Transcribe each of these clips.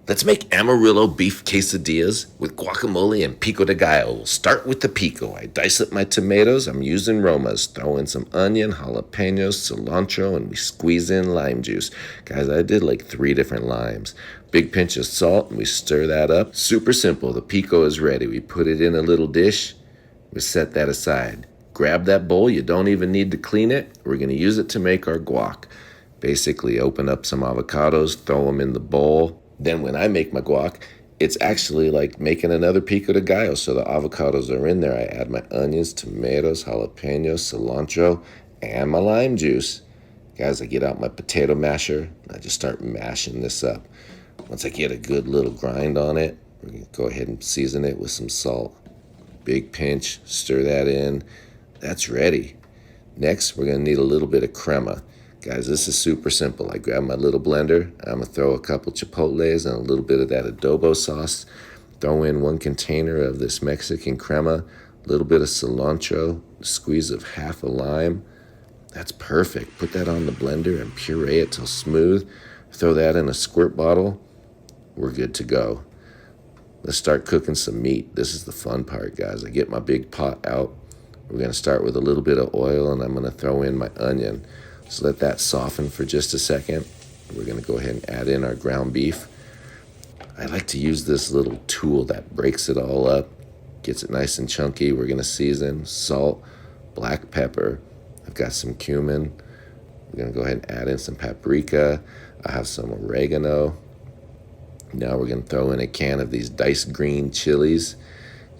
Let's make Amarillo beef quesadillas with guacamole and pico de gallo. We'll start with the pico. I dice up my tomatoes. I'm using Romas. Throw in some onion, jalapenos, cilantro, and we squeeze in lime juice. Guys, I did like 3 different limes. Big pinch of salt, and we stir that up. Super simple. The pico is ready. We put it in a little dish. We set that aside. Grab that bowl. You don't even need to clean it. We're going to use it to make our guac. Basically, open up some avocados, throw them in the bowl. Then when I make my guac, it's actually like making another pico de gallo. So the avocados are in there. I add my onions, tomatoes, jalapenos, cilantro, and my lime juice. Guys, I get out my potato masher, and I just start mashing this up. Once I get a good little grind on it, we're going to go ahead and season it with some salt. Big pinch, stir that in. That's ready. Next, we're going to need a little bit of crema. Guys, this is super simple. I grab my little blender. I'm going to throw a couple chipotles and a little bit of that adobo sauce. Throw in 1 container of this Mexican crema, a little bit of cilantro, a squeeze of half a lime. That's perfect. Put that on the blender and puree it till smooth. Throw that in a squirt bottle. We're good to go. Let's start cooking some meat. This is the fun part, guys. I get my big pot out. We're going to start with a little bit of oil, and I'm going to throw in my onion. So let that soften for just a second. We're going to go ahead and add in our ground beef. I like to use this little tool that breaks it all up, gets it nice and chunky. We're going to season salt, black pepper. I've got some cumin. We're going to go ahead and add in some paprika. I have some oregano. Now we're going to throw in a can of these diced green chilies.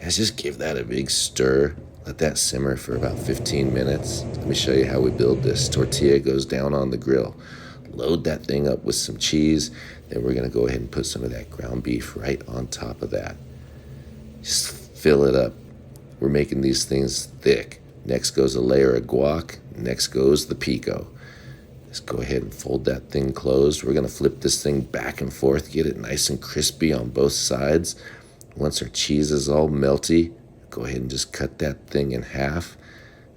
Let's just give that a big stir. Let that simmer for about 15 minutes. Let me show you how we build this. Tortilla goes down on the grill. Load that thing up with some cheese. Then we're going to go ahead and put some of that ground beef right on top of that. Just fill it up. We're making these things thick. Next goes a layer of guac. Next goes the pico. Let's go ahead and fold that thing closed. We're going to flip this thing back and forth, get it nice and crispy on both sides. Once our cheese is all melty, go ahead and just cut that thing in half.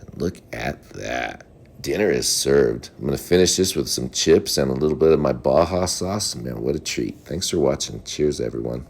And look at that. Dinner is served. I'm going to finish this with some chips and a little bit of my Baja sauce. Man, what a treat. Thanks for watching. Cheers, everyone.